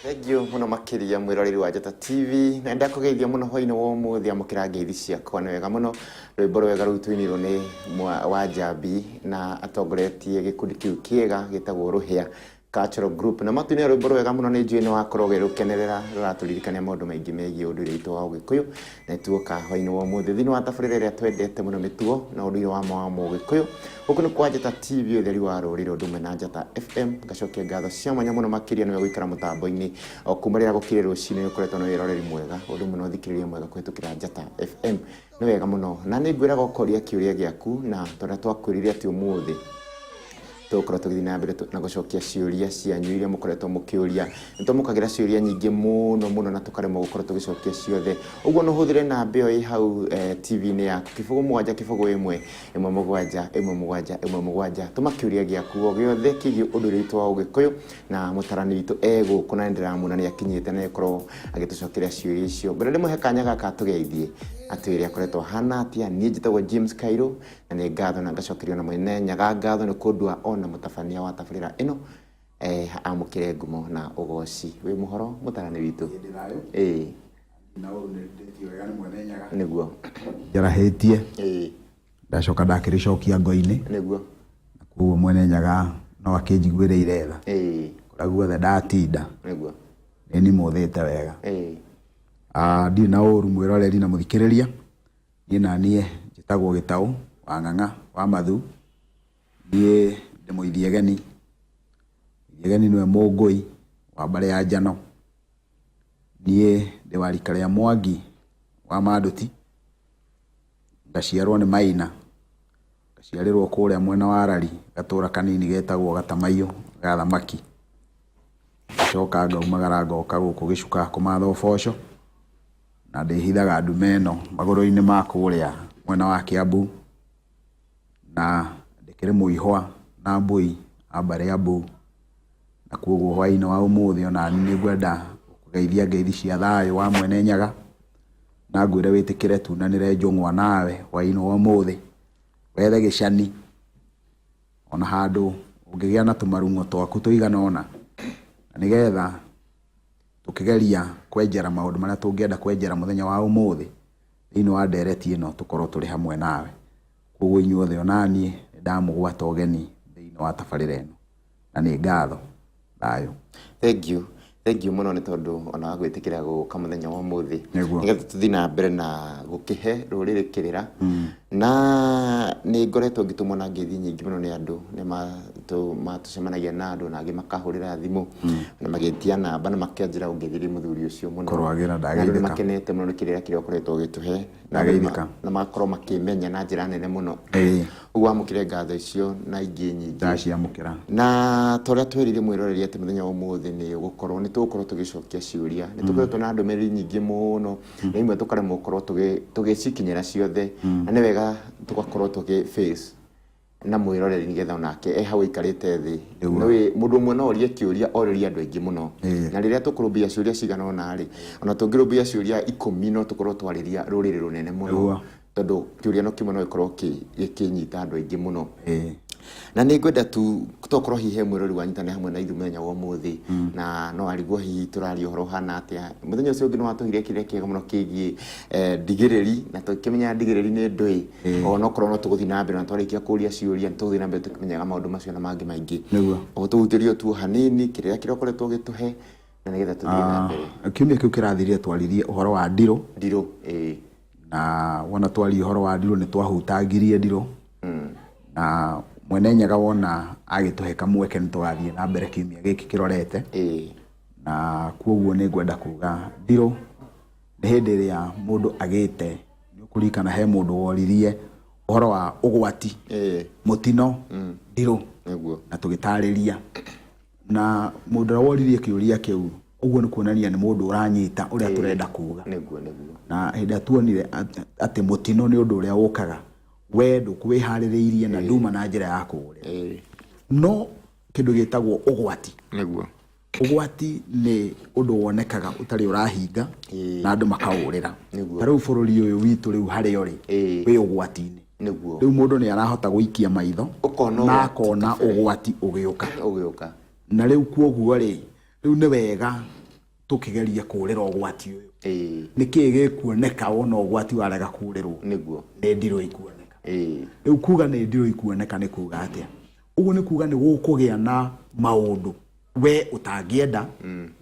Thengio muno makiria mwiroreri wa Njata TV na nda kugeithia muno hoine wo muthi amukira ngeithi ciakwa ni wega muno rwimbo rwega rutuinirwo ni wa Njambi na atongoretie gikundi kiu kiega gitagwo Ruhia Cultural Group na matuine rwimbo rwega muno ni njui ni wakorwo rukenerera ruraturirikania maundu maingi megie undure itu wa Ugikuyu na tuoka hoine wo muthi thini wa tabarira ria twendete muno mituo na undure wa Ugikuyu huku ni kwa Njata TV utheri wa rurire undume na Njata FM ngacokia ngatho cia mwanya muno makiria ni gwikara mutambo-ini o kumarira gukire rucini ukoretwo no wiroreri mwega undu muno thikiriria mwega kwetukira Njata FM ni wega muno na ni ngwira gokoria kiuria giaku na tondu twakwirire ati umuthi tukora tugithi na mbere na gucokia ciuria cianyu iria mukoretwo mukiuria nitumukagira ciuria nyingi muno na tukaremo gukora tugicokia ciothe uguo no huthire na mbeo i hau TV-ini yaku kibugu mwanja kibugu imwe mugwanja tumakiuria giaku o giothe kigi undure itu wa Ugikuyu na mutarani witu ego na ndiramuna ni akinyite na ikorwo agitucokeria ciuria icio mbere ndimuhe kanya gaka tugeithie atwire akoretwo hana atia ni njitagwo James Kairo na ni ngatho na ngacokerio na mwene nyaga ngatho ni kundua ona mutabania wa tabarira ino amukire ngumo na ugoci wi muhoro mutarani witu na ndetio wega ni mwene nyaga niguo jarahetie ndacoka ndakiricokia ngo-ini niguo kuo mwene nyaga no akinjiguire iretha kuragua the ndatinda niguo ni muthite wega ndi na uru mwiroreri na muthikiriria ni na nie njitagwo Gitau wa Ng'ang'a wa Mathu ni ndimuithie geni niwe Mungui wa bare ya Njano ni ndi warika ria Mwangi wa Manduti ngaciarwo ni Maina ngaciarirwo kuria mwena wa Rari gatura kanini getagwo Gatamaiyo ga thamaki coka ngaumagara ngoka guku gicuka kumatha uboco na ndihithaga ndumeno maguru-ini ma kuria mwena wa Kiambu na ndikire muihwa na mbui ambare ya mbu na kuoguo hwaini wa umuthi ona ni ngwenda kugeithia ngeithi cia thayo wa mwene nyaga na ngwire witikire tunanire njung'wa nawe hwaini wa umuthi wethe gicani ona handu ungigia na tumarungo twaku tuigana ona na nigetha tukigeria kwenjera maundu maria tungienda kwenjera muthenya wa umuthi thini wa ndereti ino tukorwo turi hamwe nawe kuoguo inyuothe onani ndamugwata ugeni thini wa tabarira ino na ni ngatho thayo. Thank you muno ni tondu ona gwitikira guka muthenya wa umuthi nigetha tuthi na mbere na gukihe rurire kirira na ni ngoretwo ngitumwo na ngethi nyingi muno ni andu ni matucemanagia na andu na angi makahurira thimu na magetia namba na makianjira ungeithiri muthuri ucio muno korwagira ndageithika makenete muno ni kirira kiria ukoretwo gituhe ndageithika na makorwo makimenya na njira nene muno uguo amukire ngatho icio na ingi nyingi ndaciamukira na toria twirire mwiroreri ati muthenya wa umuthi ni gukorwo ni tukorwo tugicokia ciuria ni tukoretwo na ndumereri nyingi muno na imwe tukaremwo gukorwo tugicikinyira ciothe na ni wega tugakorwo face na mwiroreri nigetha onake hau ikarite thi no mundu umwe no orie kiuria oriria andu aingi muno na riria tukurumbia ciuria cigana ona ri ona tungirumbia ciuria 10 no tukorwo twariria rurire runene muno tondu kiuria no kimwe no ikorwo gikinyita andu aingi muno na ni ngwenda tu tukorwo hihe mwirori wa nyitane hamwe na ithu muthenya wa umuthi na no arigwo hihi turaria uhoro hana atia muthenya ucio ungi no watuhire kiria kiega muno kigie ndigiriri na tukimenya ndigiriri ni ndui ona korwo no tuguthi na mbere na twarikia kuria ciuria tuguthi na mbere tukimenyaga maundu macio na mangi maingi o tuhutirio tu hanini kiria kirokoretwo gituhe na nigetha tuthie na mbere kiumia kiu kirathirire twaririe uhoro wa ndiro na wona twari uhoro wa ndiro ni twahutangirie ndiro na mwene nyaga wona agituhe kamweke ni twathie na mbere kiumia giki kirorete na kuoguo ni ngwenda kuga ndiro ni hindi ria mundu agite ni ukurikana he mundu woririe uhoro wa ugwati mutino ndiro na tugitariria na mundu woririe kiuria kiu uguo ni kuonania ni mundu uranyita uria turenda kuga na hindi atuonire ati mutino ni undu uria ukaga wendo kwihaririirie na nduma na njira ya kuguria no kindu gitagwo ugwati ugwati ni undu wonekaga utari urahinga na andu makaurira tariu bururi uyu witu riu hari ori wi ugwati-ini riu mundu ni arahota guikia maitho na akona ugwati ugiuka na riu kuoguo ri riu ni wega tukigeria kurira ugwati uyu niki gikuoneka wona ugwati warega kurirwo niguo ni ndiro ikuoneka riu kuga ni ndiro ikuoneka ni kuga atia uguo ni kuga ni gukugia na maundu we utangienda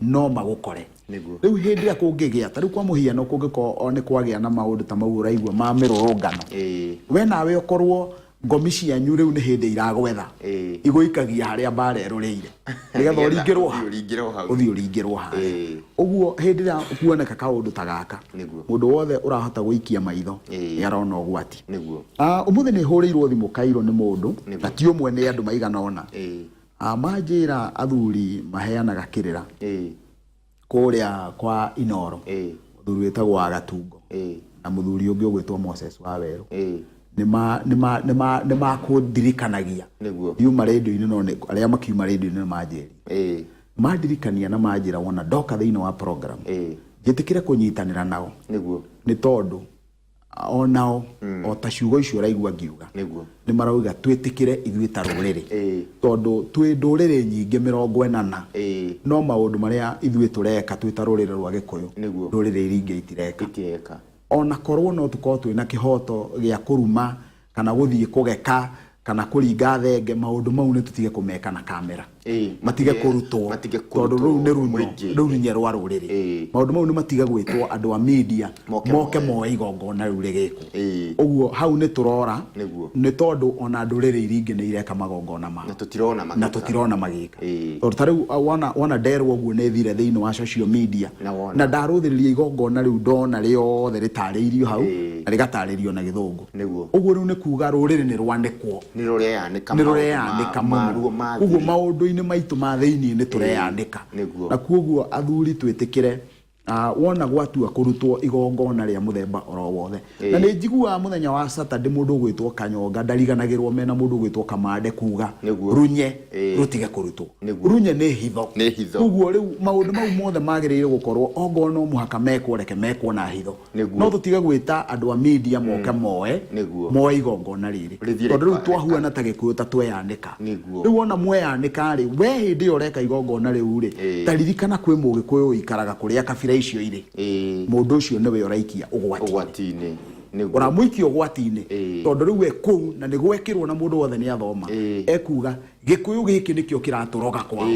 no magukore riu hindi ya kungigia ta riu kwa muhiano kungiko ni kwagia na maundu ta mau uraigua ma mirurungano we nawe ukorwo ngomi cianyu riu ni hindi iragwetha iguikagia haria bareroreire nigetha uringirwo uringirwo ha uguo hindi ya kuoneka kaundu ta gaka mundu wothe urahota guikia maitho ni arona ugwati umuthi ni hurirwo thimu Kairo ni mundu na ti umwe ni andu maigana ona manjira athuri maheanaga kirira kuria kwa Inoro muthuri wetagwo wa Gatungo na muthuri ungi ugwitwo Moses Waweru nima kundirikanagia yuma radio-ini no ni aria makiuma radio-ini ni manjeri mandirikania na manjira wona ndoka thiini wa program njitikire kunyitanira nao ni tondu onao o ta ciugo icio raigua ngiuga ni marauga twitikire ithuĩ ta rũrĩrĩ tondu twi ndũrĩrĩ nyingĩ 40 no maũndũ maria ithuĩ tureka twĩ ta rũrĩrĩ rwa Gĩkũyũ ndũrĩrĩ iringĩ itireka ona korwo no tukorwo twĩna kihoto gĩa kũruma kana gũthiĩ kũgeka kana kũringa thenge maũndũ mau nĩ tutige kũmeka na kamera matige kũrutwo tondu rũu nĩ rũnye rwa rũrĩrĩ maũndũ mau nĩ matige gwĩtwo andũ a media moke moe igongona rĩu rĩgĩkwo ũguo hau nĩ turora nĩ tondu ona ndũrĩrĩ iringĩ nĩ ireka magongona ma na tũtirona magĩka tondu ta rĩu wona nderwo ũguo nĩ thire thĩinĩ wa social media na ndarũthĩrĩria igongona rĩu ndona rĩothe rĩtarĩirio hau na rĩgatarĩrio na Gĩthũngũ ũguo rĩu nĩ kuga rũrĩrĩ nĩ rwanĩkwo nĩ rũreanĩka mũno ũguo maũndũ-inĩ maitu ma thĩinĩ nĩ tureandĩka na kuoguo athuri twĩtĩkire wona gwatua kurutwo igongona rĩa muthemba oro wothe na nĩ njiguaga muthenya wa Saturday mundu gwitwo Kanyonga ndariganagirwo mena mundu gwitwo Kamande kuga runye rutige kurutwo runye nĩ hitho ũguo rĩu maũndũ mau mothe magĩrĩire gukorwo ongo no muhaka mekwo reke mekwo na hitho no tutige gwĩta andũ a media moke moe igongona rĩrĩ tondũ rĩu twahuana ta Gĩkũyũ ta tweyanĩka rĩu wona mweyanĩka rĩ we hĩndĩ ĩyo reka igongona rĩu rĩ taririkana kwĩ Mũgĩkũyũ ikaraga kũrĩa kabira icio ire mundu ucio niwe uraikia ugwati-ini uramuikia ugwati-ini tondu riu we kuu na ni gwekirwo na mundu wothe ni athoma ekuga Gĩkũyũ gĩkĩ nikio kiraturoga kwao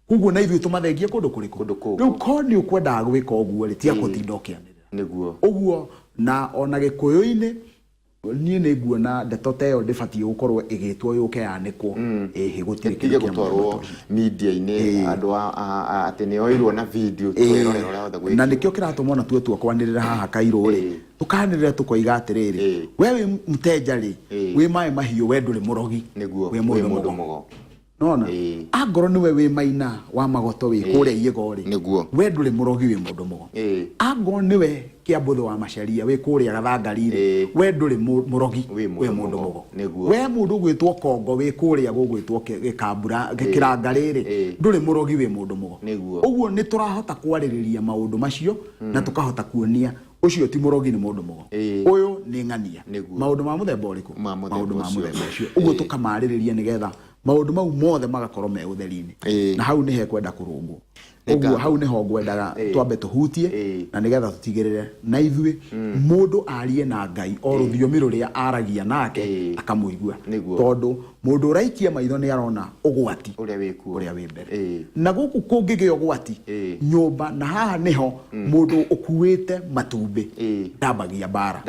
kuguo na ithuĩ tumathengie kundu kuriku riu ko ni ukwendaga gwika uguo ri tia gutinda ukianirira niguo uguo na ona Gĩkũyũ-ini niĩ nĩ nguona ndeto ta ĩyo ndĩbatiĩ gũkorwo ĩgĩtwo yũke yanĩkwo gũtirĩ kĩndũ gũtwarwo media-inĩ andũ atĩ nĩ oirwo na video twĩrorera ũrĩa wothe gwĩkwo na nĩkĩo kĩratũma ona tuetua kwanĩrĩra haha Kairũ rĩ tukanĩrĩra tukoiga atĩrĩrĩ we wĩ mteja rĩ wĩ maĩ mahiũ we ndũrĩ mũrogi wĩ mũndũ mũgo nona angoro niwe wĩ maina wa magoto wĩ kũrĩa Igego rĩ we ndũrĩ mũrogi wĩ mũndũ mũgo angoro niwe Kĩambũthũ wa Macharia wĩ kũrĩa Gathangari rĩ we ndũrĩ mũrogi wĩ mũndũ mũgo we mũndũ gwĩtwo Kongo wĩ kũrĩa gũgwĩtwo Gĩkambura Kĩranga rĩrĩ ndũrĩ mũrogi wĩ mũndũ mũgo ũguo nĩ tũrahota kwarĩrĩria maũndũ macio na tukahota kuonia ucio ti mũrogi nĩ mũndũ mũgo ũyũ nĩ ng'ania maũndũ ma mũthemba ũrĩkũ maũndũ ma mũthemba ũcio ũguo tukamarĩrĩria nĩgetha maũndũ mau mothe magakorwo me ũtheri-inĩ na hau nĩ hekwenda kũrũngwo ũguo hau nĩho ngwendaga twambe tũhutie na nĩgetha tũtigĩrĩre na ithuĩ mũndũ arie na Ngai o rũthiomi rũrĩa aragia nake akamũigua tondũ mũndũ ũraikia maitho nĩ arona ũgwati ũrĩa wĩ mbere na gũkũ kũngĩgĩa ũgwati nyũmba na haha nĩho mũndũ ũkuĩte matumbĩ ndambagia mbara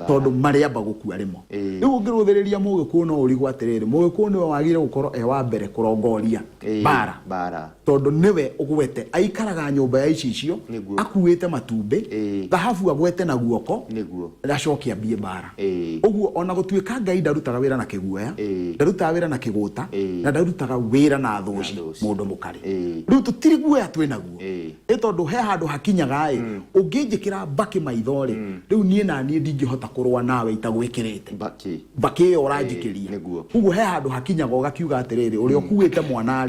tondũ marĩamba gũkua rĩmo rĩu ũngĩrũthĩrĩria Mũgĩkũyũ no ũrigwo atĩrĩrĩ Mũgĩkũyũ nĩwe wagĩrĩire gũkorwo wa mbere kũrongoria mbara tondũ nĩwe ũgwete aikaraga nyũmba ya icio akuĩte matumbĩ thahabu agwete na guoko ndacokia ambie mbara ũguo ona gũtuĩka Ngai ndarutaga wĩra na kĩguoya ndarutaga wĩra na kĩgũta na ndarutaga wĩra na thũci mũndũ mũkari rĩu tũtirĩ guoya twĩnaguo tondũ he handũ hakinyaga ũngĩnjĩkĩra mbaki maitho rĩu niĩ na niĩ ndingĩhota kũrũa nawe itagwĩkĩrĩte mbaki ĩyo ũranjĩkĩria ũguo he handũ hakinyaga ũgakiuga atĩrĩrĩ ũrĩa ũkuĩte mwana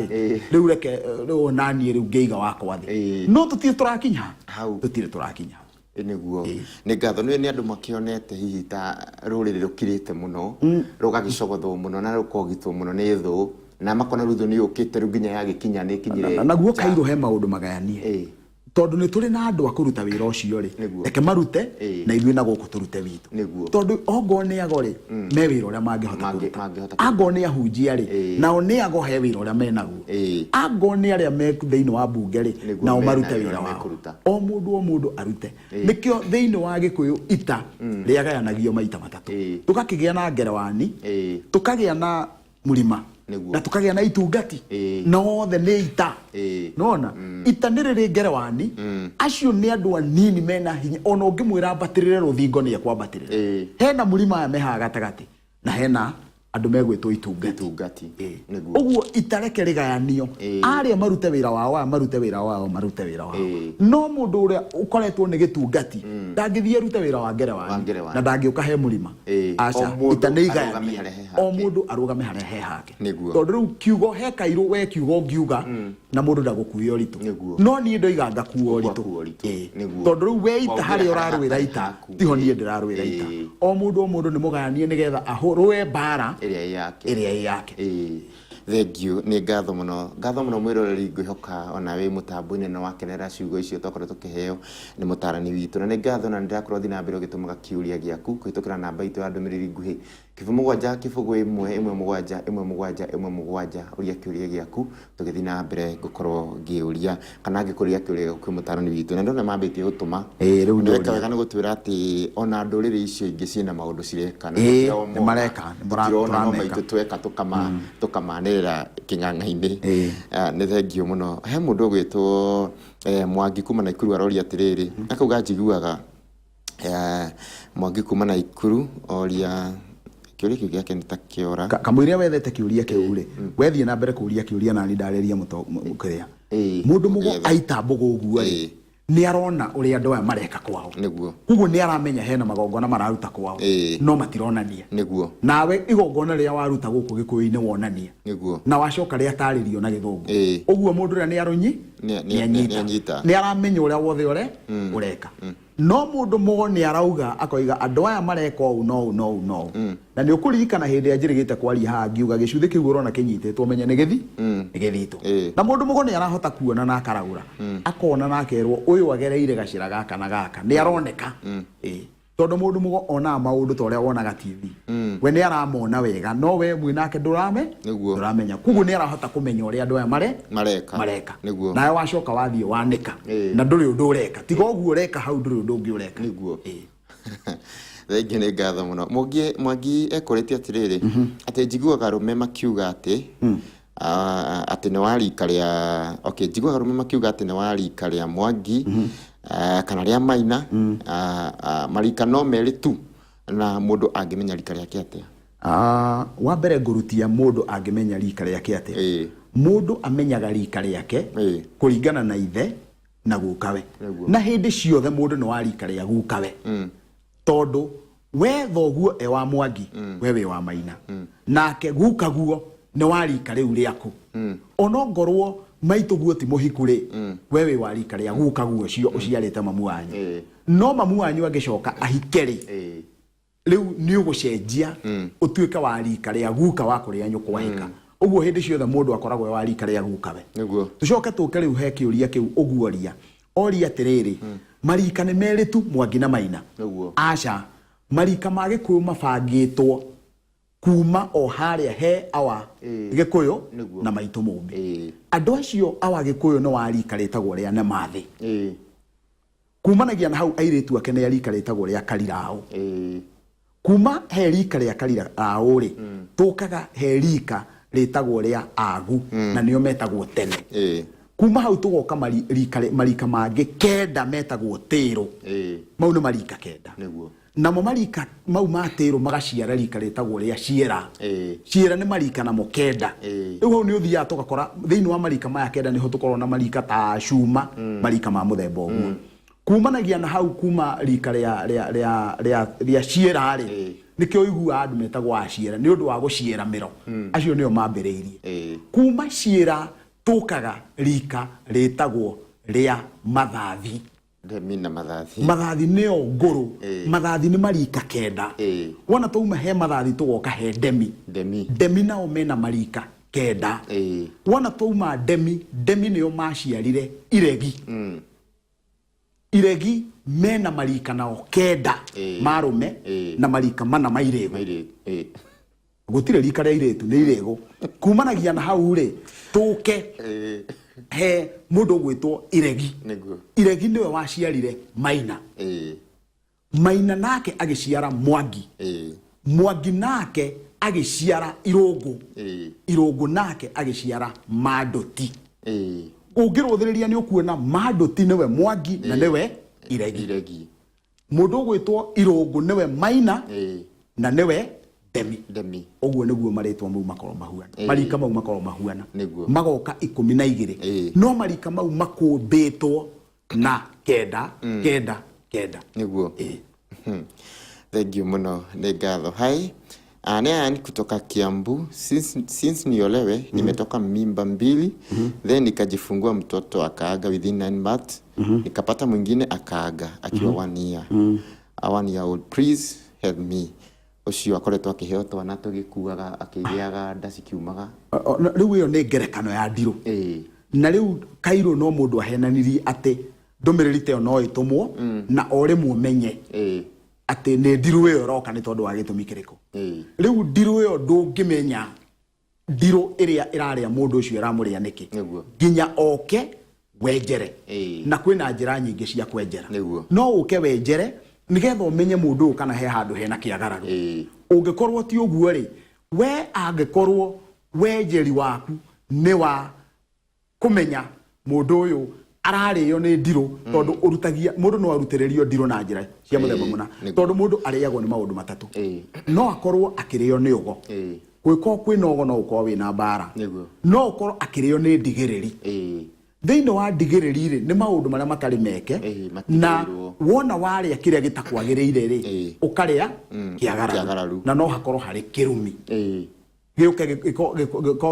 rĩu reke rĩu naniĩ rĩu ngĩiga wakwa thĩ no tũtirĩ tũrakinya niguo nĩ ngatho nĩ andũ makĩonete hihi ta rũrĩrĩ rũkirĩte mũno rũgagĩcogothwo mũno na rũkogitwo mũno nĩ thũ na makona rũthũ nĩ yũkĩte rĩu nginya yagĩkinya nĩ kinyire naguo Kairũ he maũndũ magayanie tondu ni turi na andu akuruta wira ucio ri reke marute na ithuĩ na gũkũ turute witũ tondu ongo nĩ ago ri me wira ũrĩa mangĩhota kũruta ango nĩ ahunjia ri nao nĩ ago he wira ũrĩa menaguo ango nĩ arĩa me thĩinĩ wa mbunge ri nao marute wira wao o mũndũ arute nĩkĩo thĩinĩ wa Gĩkũyũ ita rĩagayanagio maita matatũ tũgakĩgĩa na ngerewani tũkagĩa na Mũrima na tukagĩa na itungati na othe nĩ ita nona ita nĩ rĩrĩ ngerewani acio nĩ andũ anini mena hinya ona ũngĩmwĩra mbatĩrĩre rũthingo nĩ ekwambatĩrĩra hena Mũrima aya mehaga gatagatĩ na hena andu megwĩtwo itungati ũguo itareke rĩgayanio arĩa marute wĩra wao marute wĩra wao no mũndũ ũrĩa ũkoretwo nĩ gĩtungati ndangĩthiĩ rute wĩra wa ngerewani na ndangĩũka he Mũrima aca ita nĩ igayanio o mũndũ arũgame harĩa he hake tondũ rĩu kiugo he kairũ we kiugo ngiuga na mũndũ ndagũkuia ũritũ no niĩ ndoiga ngakuua ũritũ tondũ rĩu we ita harĩa ũrarũĩra ita tiho niĩ ndĩrarũĩra ita o mũndũ nĩ mũgayanie nĩgetha ahũrũe mbara ĩrĩa yake thank you nĩ ngatho mũno mwĩroreri ngwĩhoka ona wĩ mũtambo-inĩ na wakenera ciugo icio twakorwo tũkĩheo nĩ mũtarani witũ na nĩ ngatho na ndĩrakorwo thiĩ na mbere ũgĩtũmaga kĩũria gĩaku kũhĩtũkĩra namba itũ ya ndũmĩrĩri nguhĩ 0777171717 ũria kĩũria gĩaku tũgĩthiĩ na mbere ngũkorwo ngĩũria kana angĩkũria kĩũria gĩaku mũtarani witũ na ndona mambĩtie gũtũma rĩu nĩ wega nĩ gũtwĩra atĩ ona ndũrĩrĩ icio ingĩ ciĩna maũndũ cireka nĩ mareka maitũ tweka tũkamanĩrĩra kĩng'ang'a-inĩ nĩ thengio mũno he mũndũ ũgwĩtwo Mwangi kuma Naikuru aroria atĩrĩrĩ akauga njiguaga Mwangi kuma Naikuru oria kĩũria kĩu gĩake nĩ ta kĩora kamũiria wethete kĩũria kĩu rĩ wethiĩ na mbere kũũria kĩũria na ndarĩria mũkĩrĩa mũndũ mũgo aita mbũgũ ũguo rĩ nĩ arona ũrĩa andũ aya mareka kwao nĩguo ũguo nĩ aramenya hena magongona mararuta kwao no matironania nĩguo nawe igongona rĩrĩa waruta gũkũ Gĩkũyũ-inĩ wonania nĩguo na wacoka rĩa tarĩrio na Gĩthũngũ ũguo mũndũ ũrĩa nĩ arũnyi nĩ aramenya ũrĩa wothe ũreka no mũndũ mũgo nĩ arauga akoiga andũ aya mareka ũũ no na nĩ ũkũririkana hĩndĩ ya njĩrĩgĩte kwaria haha ngiuga gĩcuthĩ kĩu ũrona kĩnyitĩtwo menye nĩ gĩthitũ na mũndũ mũgo nĩ arahota kuona na akaragũra akona na akerwo ũyũ agereire gacĩra gaka na gaka nĩ aroneka tondũ mũndũ mũgo ona maũndũ ta ũrĩa wonaga TV we nĩ aramona wega no we mwĩnake ndũramenya kuguo nĩ arahota kũmenya ũrĩa andũ aya mareka nawe wacoka wathiĩ wanĩka na ndũrĩ ũndũ ũreka tiga ũguo ũreka hau ndũrĩ ũndũ ũngĩ ũreka thengi nĩ ngatho mũno Mwangi ekũrĩtie atĩrĩrĩ atĩ njiguaga arũme makiuga atĩ nĩ warika rĩa njiguaga arũme makiuga atĩ nĩ warika rĩa Mwangi kana rĩa Maina marika no merĩ tu na mũndũ angĩmenya rika rĩake atĩa wa mbere ngũrutia mũndũ angĩmenya rika rĩake atĩa mũndũ amenyaga rika rĩake kũringana na ithe na gukawe na hĩndĩ ciothe mũndũ nĩ wa rika rĩa gukawe tondu we thoguo wa Mwangi we wĩ wa Maina nake gukaguo nĩ wa rika rĩu rĩaku ona ngorwo maitũguo ti mũhiku rĩ we wĩ wa rika rĩa gukaguo ũcio ũciarĩte mamu wanyu no mamu wanyu angĩcoka ahike rĩ rĩu nĩ ũgũcenjia ũtuĩke wa rika rĩa guka wa kũrĩa nyũkwa hika ũguo hĩndĩ ciothe mũndũ akoragwo wa rika rĩa gukawe tũcoke tũke rĩu he kĩũria kĩu ũguoria oria atĩrĩrĩ marika nĩ merĩ tu Mwangi na Maina aca marika ma Gĩkũyũ mabangĩtwo kuma o harĩa he awa Gĩkũyũ na maitũ mũmbi andũ acio awa Gĩkũyũ no wa rika rĩtagwo rĩa Namathi kumanagia na hau airĩtu ake nĩ rika rĩtagwo rĩa Karirao kuma he rika rĩa Karirao rĩ tũkaga he rika rĩtagwo rĩa Agu na nĩo metagwo tene kuma hau tũgoka marika mangĩ kenda metagwo Tĩrũ mau nĩ marika kenda namo marika mau ma Tĩrũ magaciara rika rĩtagwo rĩa Ciera nĩ marika namo kenda rĩu hau nĩ ũthiaga tũgakora thĩinĩ wa marika maya kenda nĩho tũkorwo na marika ta Cuma marika ma mũthemba ũguo kumanagia na hau kuma rika rĩa Ciera rĩ nikio igua andu metagwo Ciera nĩ ũndũ wa gũciera mĩro acio nĩo mambĩrĩirie kuma Ciera tũkaga rika rĩtagwo rĩa Mathathi Mathathi nĩo ngũrũ Mathathi nĩ marika kenda wona tũuma he Mathathi tũgoka he Ndemi nao mena marika kenda wona tũuma Ndemi nĩo maciarire Iregi iregi mena marika nao kenda marume na marika mana mairego gutire rika ria iretu ni irego kumanagia na hau ri tuke he mundu gwitwo iregi iregi niwe waciarire Maina Maina nake agiciara Mwangi Mwangi nake agiciara Irungu Irungu nake agiciara Madoti ungiruthiriria ni ukuona Madoti niwe Mwangi na niwe iregi mundu gwitwo Irungu niwe Maina na niwe Demi oguo niguo maritwa mau makoro mahuana marika mau makoro mahuana magoka 12 no marika mau makumbitwo na kenda niguo thank you muno ni ngatho hai ni kutoka Kiambu since niolewe nimetoka mimba 2 then nikajifungua mtoto akaaga within 9 months nikapata mwingine akaaga akiwa 1 year 1 year old please help me ucio akoretwo akiheo twana tugikuaga akigiaga ndaci kiumaga riu iyo ni ngerekano ya Ndirũ na riu Kairũ no mundu ahenanirie ati ndumiriri te no itumwo na orimwe menye ati ni Ndirũ iyo roka ni tondu wa gitumi kiriko riu Ndirũ iyo ndungimenya Ndirũ iria iraria mundu ucio iramuria niki ginya oke wenjere na kwina njira nyingi cia kwenjera no uke wenjere nigetha umenye mundu kana he handu hena kiagararu ungikorwo ti uguo ri we angikorwo wenjeri waku ni wa kumenya mundu uyu arario ni Ndirũ tondu urutagia mundu no arutiririo Ndirũ na njira cia muthemba muna tondu mundu ariagwo ni maundu matatu no akorwo akirio ni ugo gwiko kwina ugo no ukorwo wina mbara no ukorwo akirio ni ndigiriri thiini wa ndigiriri ri ni maundu maria matari meke na wona waria kiria gitakwagiriire ri ukaria kiagararu na no hakorwo hari kirumi giuke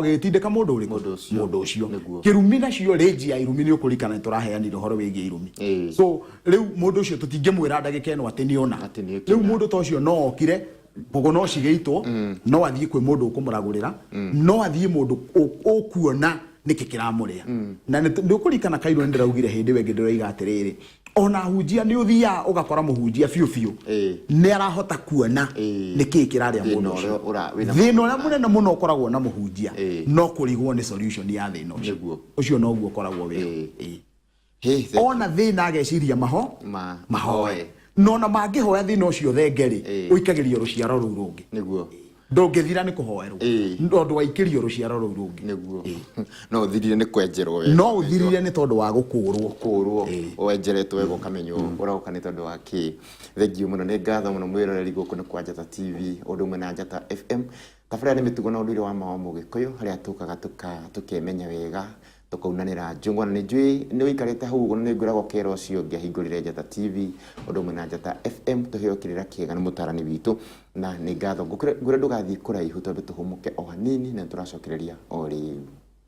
gitindika mundu uri mundu ucio kirumi nacio reji ya irumi ni ukurikana turaheanira horo wigie irumi so riu mundu ucio tutingimwira ndagika eno ati ni ona riu mundu to ucio no okire mbogo no cigeitwo no athie kwi mundu ukumuragurira no athie mundu ukuona niki kiramuria na ndukurikana Kairũ ndiraugire hindi wengi ndiroiga atiriri ona hunjia ni uthia ugakora muhunjia fiu ni arahota kuona niki kiraria mundu thina uria munene muno ukoragwo na muhunjia no kurigwo ni solution ya thina ucio no guo ukoragwo we ona thina ageciria mahoe no na mangihoya thina ucio thengeri uikagirio ruciaro ruu rungi niguo ndongithira ni kuhoerwo ndu waikirio ruciaro ruu rungi niguo no uthirire ni kwenjerwo we no uthirire ni tondu wa gukurwo wenjeretwo wego kamenyo uroka ni tondu wa ki thank you muno ni ngatho muno mwiroreri guku ni kwa Njata TV undu mwe na Njata FM tabarani mitugo na undu wa mawa mugikuyu haria tukaga tukemenya wega tukaunanira njungwana ni njui ni wikarite hau uguo ni nguragwo kero ucio ngihingurire Njata TV undu mwe na Njata FM tuheo kirira kiega ni mutarani witu na ni ngatho ngure ndugathie kuraihu tondu tuhumuke o hanini na turacokereria o riu.